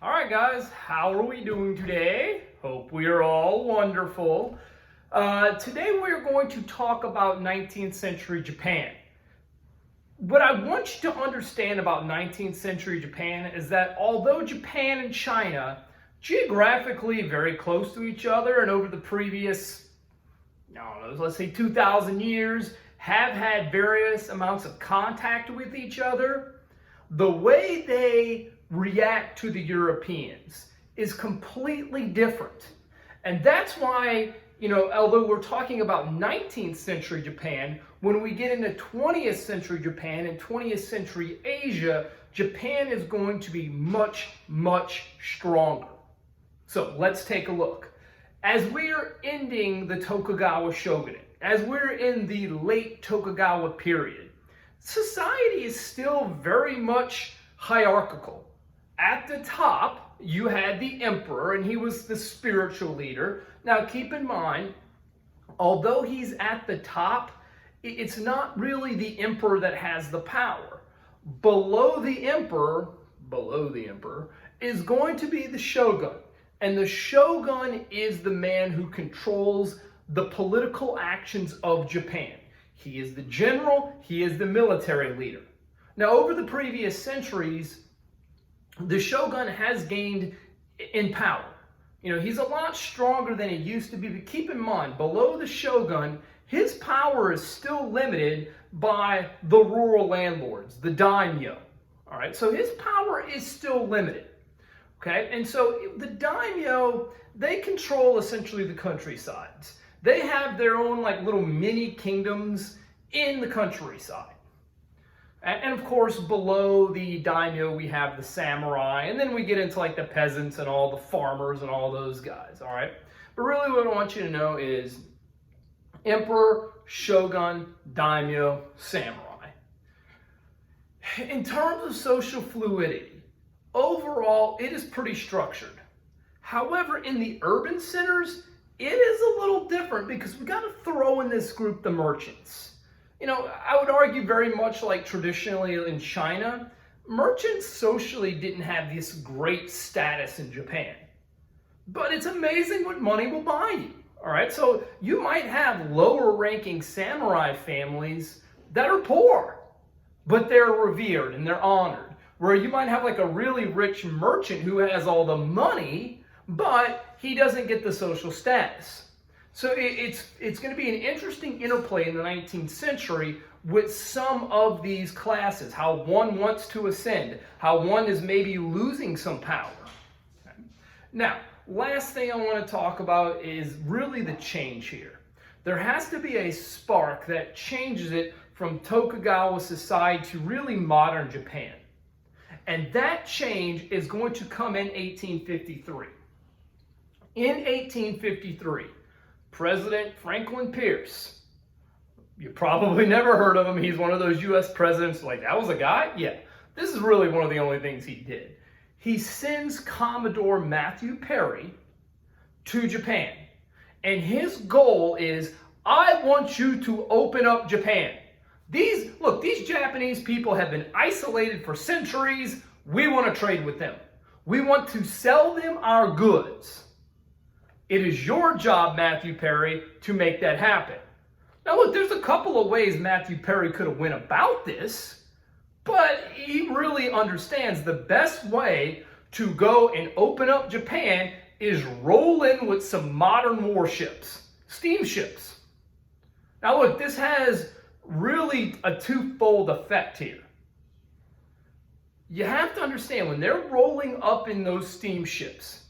All right, guys, how are we doing today? Hope we are all wonderful. Today we're going to talk about 19th century Japan. What I want you to understand about 19th century Japan is that although Japan and China geographically very close to each other and over the previous, let's say 2,000 years, have had various amounts of contact with each other, the way they react to the Europeans is completely different. And that's why, although we're talking about 19th century Japan, when we get into 20th century Japan and 20th century Asia, Japan is going to be much, much stronger. So let's take a look. As we're ending the Tokugawa shogunate, as we're in the late Tokugawa period, society is still very much hierarchical. At the top, you had the emperor, and he was the spiritual leader. Now, keep in mind, although he's at the top, it's not really the emperor that has the power. Below the emperor, is going to be the shogun. And the shogun is the man who controls the political actions of Japan. He is the general, he is the military leader. Now, over the previous centuries, the shogun has gained in power. He's a lot stronger than he used to be, but keep in mind, below the shogun, his power is still limited by the rural landlords, the daimyo. All right, so his power is still limited. Okay, and so the daimyo, they control essentially the countrysides. They have their own little mini kingdoms in the countryside. And of course, below the daimyo, we have the samurai, and then we get into the peasants and all the farmers and all those guys, all right? But really what I want you to know is emperor, shogun, daimyo, samurai. In terms of social fluidity, overall, it is pretty structured. However, in the urban centers, it is a little different because we got to throw in this group the merchants. I would argue very much like traditionally in China, merchants socially didn't have this great status in Japan. But it's amazing what money will buy you. All right, so you might have lower ranking samurai families that are poor, but they're revered and they're honored. Where you might have a really rich merchant who has all the money, but he doesn't get the social status. So it's going to be an interesting interplay in the 19th century with some of these classes, how one wants to ascend, how one is maybe losing some power. Okay. Now, last thing I want to talk about is really the change here. There has to be a spark that changes it from Tokugawa society to really modern Japan. And that change is going to come in 1853. In 1853, President Franklin Pierce, you probably never heard of him. He's one of those U.S. presidents that was a guy? Yeah. This is really one of the only things he did. He sends Commodore Matthew Perry to Japan. And his goal is, I want you to open up Japan. These Japanese people have been isolated for centuries. We want to trade with them. We want to sell them our goods. It is your job, Matthew Perry, to make that happen. Now look, there's a couple of ways Matthew Perry could have went about this, but he really understands the best way to go and open up Japan is roll in with some modern warships, steamships. Now look, this has really a twofold effect here. You have to understand, when they're rolling up in those steamships,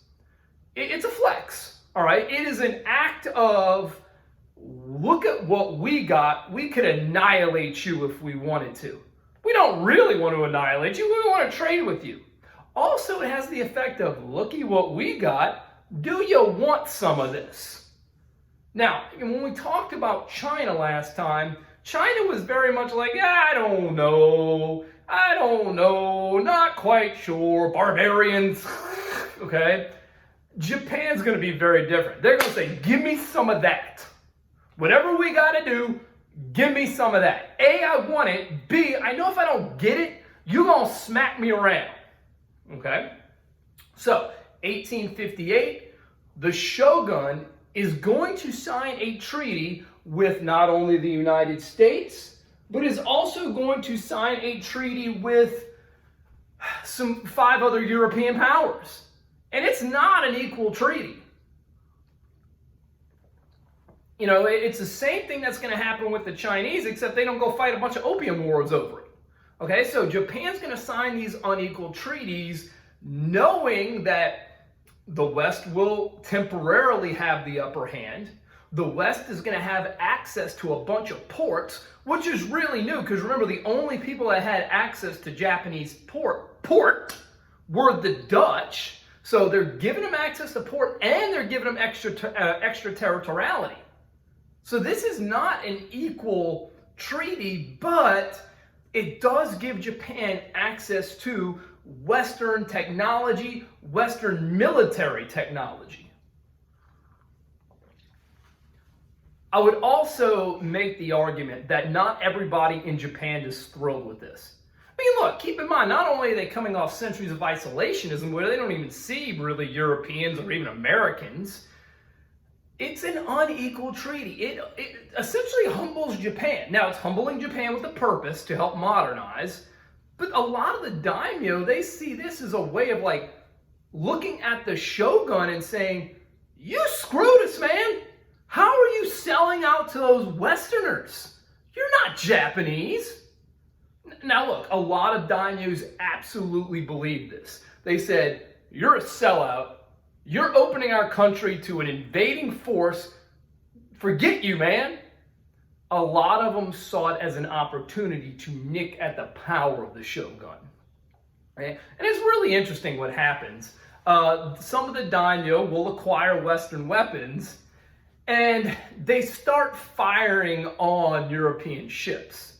it's a flex. All right, it is an act of, look at what we got. We could annihilate you if we wanted to. We don't really want to annihilate you. We want to trade with you. Also, it has the effect of, looky what we got. Do you want some of this? Now, when we talked about China last time, China was very much I don't know, not quite sure, barbarians, okay? Japan's going to be very different. They're going to say, give me some of that. Whatever we got to do, give me some of that. A, I want it. B, I know if I don't get it, you're going to smack me around. Okay? So, 1858, the shogun is going to sign a treaty with not only the United States, but is also going to sign a treaty with some 5 other European powers. And it's not an equal treaty. You know, it's the same thing that's going to happen with the Chinese, except they don't go fight a bunch of opium wars over it. Okay, so Japan's going to sign these unequal treaties knowing that the West will temporarily have the upper hand. The West is going to have access to a bunch of ports, which is really new because remember, the only people that had access to Japanese port were the Dutch. So they're giving them access to port and they're giving them extraterritoriality. So this is not an equal treaty, but it does give Japan access to Western technology, Western military technology. I would also make the argument that not everybody in Japan is thrilled with this. I mean, look, keep in mind, not only are they coming off centuries of isolationism where they don't even see really Europeans or even Americans, it's an unequal treaty. It essentially humbles Japan. Now, it's humbling Japan with a purpose to help modernize, but a lot of the daimyo, they see this as a way of like looking at the shogun and saying, you screwed us, man. How are you selling out to those Westerners? You're not Japanese. Now look, a lot of daimyos absolutely believe this. They said, you're a sellout. You're opening our country to an invading force. Forget you, man. A lot of them saw it as an opportunity to nick at the power of the shogun. Okay? And it's really interesting what happens. Some of the daimyo will acquire Western weapons and they start firing on European ships.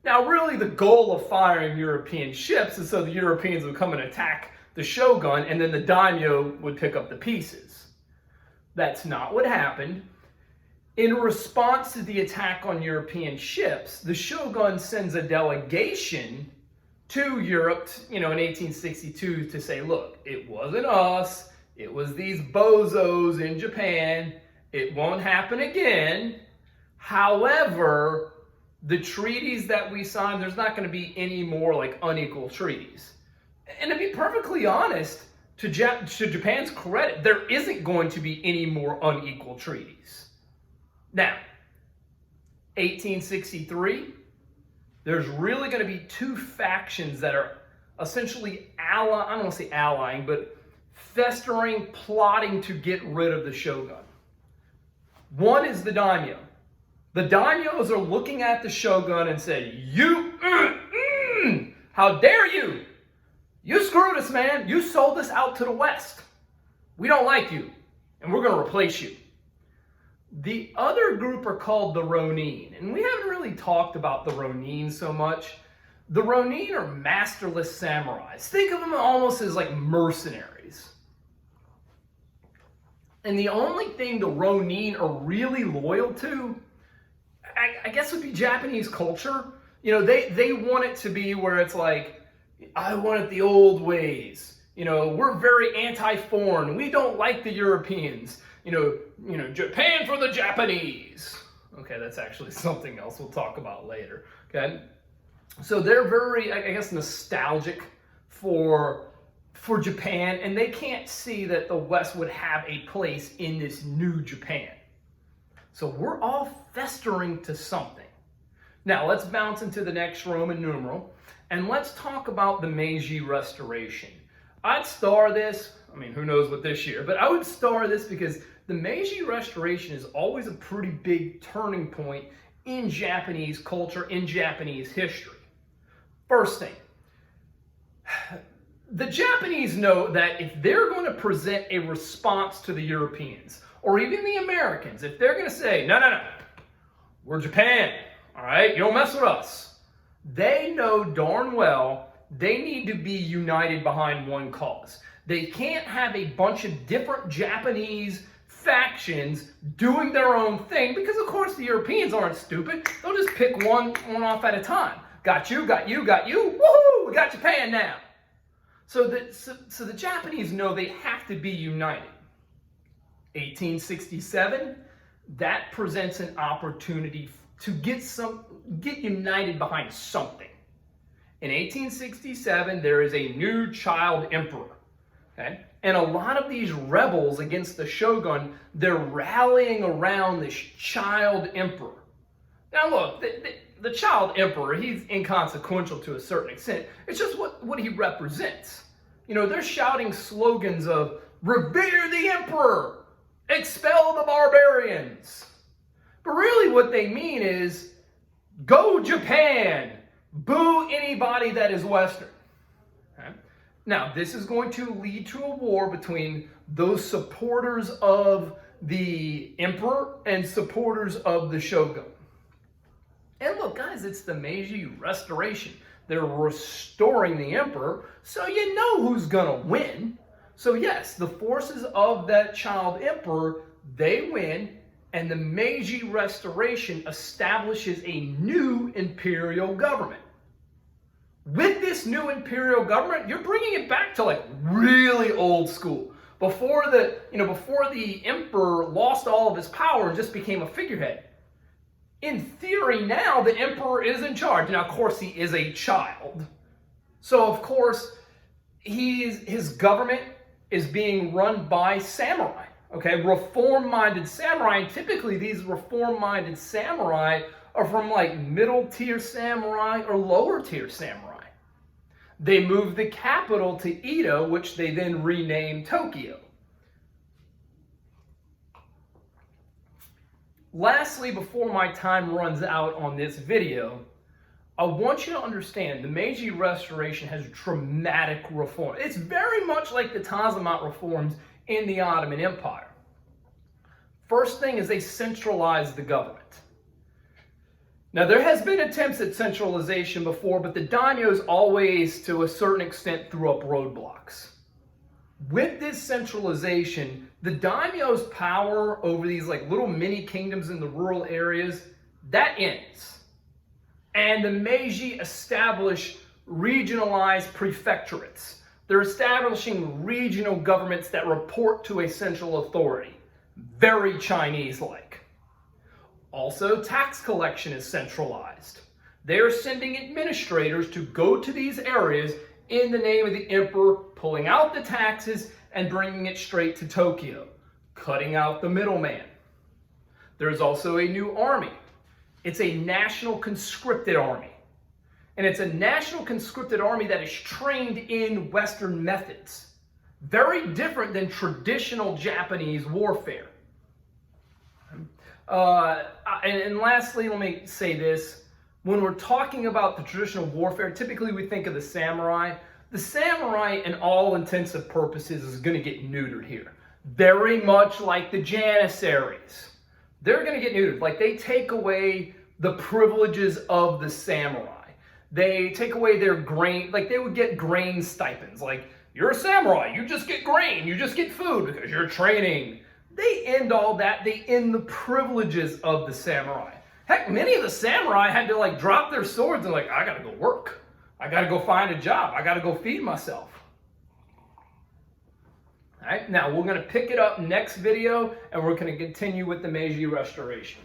Now, really, the goal of firing European ships is so the Europeans would come and attack the shogun, and then the daimyo would pick up the pieces. That's not what happened. In response to the attack on European ships, the shogun sends a delegation to Europe, in 1862 to say, look, it wasn't us, it was these bozos in Japan, it won't happen again. However, the treaties that we signed, there's not going to be any more like unequal treaties. And to be perfectly honest, to Japan's credit, there isn't going to be any more unequal treaties. Now, 1863, there's really going to be 2 factions that are essentially I don't want to say allying, but festering, plotting to get rid of the shogun. One is the daimyo. The daimyos are looking at the shogun and say, how dare you? You screwed us, man. You sold us out to the West. We don't like you, and we're going to replace you. The other group are called the Ronin, and we haven't really talked about the Ronin so much. The Ronin are masterless samurais. Think of them almost as like mercenaries. And the only thing the Ronin are really loyal to, I guess, would be Japanese culture. They want it to be where it's like, I want it the old ways. We're very anti-foreign. We don't like the Europeans. Japan for the Japanese. Okay, that's actually something else we'll talk about later. Okay, so they're very, I guess, nostalgic for Japan, and they can't see that the West would have a place in this new Japan. So we're all festering to something. Now let's bounce into the next Roman numeral, and let's talk about the Meiji Restoration. I'd star this, who knows what this year, but I would star this because the Meiji Restoration is always a pretty big turning point in Japanese culture, in Japanese history. First thing, the Japanese know that if they're going to present a response to the Europeans, or even the Americans, if they're going to say, no, we're Japan, all right, you don't mess with us, they know darn well they need to be united behind one cause. They can't have a bunch of different Japanese factions doing their own thing because, of course, the Europeans aren't stupid. They'll just pick one off at a time. Got you, got you, got you. Woohoo! We got Japan now. So the Japanese know they have to be united. 1867, that presents an opportunity to get united behind something. In 1867, there is a new child emperor. Okay? And a lot of these rebels against the shogun, they're rallying around this child emperor. Now look, the child emperor, he's inconsequential to a certain extent. It's just what he represents. You know, they're shouting slogans of, "Revere the emperor! Expel the barbarians!" But really what they mean is, "Go Japan! Boo anybody that is Western." Okay? Now, this is going to lead to a war between those supporters of the emperor and supporters of the shogun. And look, guys, it's the Meiji Restoration. They're restoring the emperor, so you know who's going to win. So yes, the forces of that child emperor, they win, and the Meiji Restoration establishes a new imperial government. With this new imperial government, you're bringing it back to like really old school. Before the emperor lost all of his power and just became a figurehead. In theory now, the emperor is in charge. Now, of course, he is a child. So, of course, his government is being run by samurai. Okay, reform-minded samurai. And typically, these reform-minded samurai are from like middle-tier samurai or lower-tier samurai. They moved the capital to Edo, which they then renamed Tokyo. Lastly, before my time runs out on this video, I want you to understand the Meiji Restoration has dramatic reform. It's very much like the Tanzimat reforms in the Ottoman Empire. First thing is they centralized the government. Now, there has been attempts at centralization before, but the daimyos always, to a certain extent, threw up roadblocks. With this centralization, the daimyo's power over these like little mini kingdoms in the rural areas, that ends. And the Meiji establish regionalized prefectorates. They're establishing regional governments that report to a central authority. Very Chinese-like. Also, tax collection is centralized. They're sending administrators to go to these areas in the name of the emperor, pulling out the taxes and bringing it straight to Tokyo, cutting out the middleman. There's also a new army. It's a national conscripted army. And it's a national conscripted army that is trained in Western methods. Very different than traditional Japanese warfare. And lastly, let me say this. When we're talking about the traditional warfare, typically we think of the samurai. The samurai, in all intents and purposes, is going to get neutered here. Very much like the Janissaries. They're going to get neutered. Like, they take away the privileges of the samurai. They take away their grain, like they would get grain stipends. Like, you're a samurai, you just get grain, you just get food because you're training. They end all that. They end the privileges of the samurai. Heck, many of the samurai had to like drop their swords and like, I gotta go work. I gotta go find a job. I gotta go feed myself. All right, now we're gonna pick it up next video and we're gonna continue with the Meiji Restoration.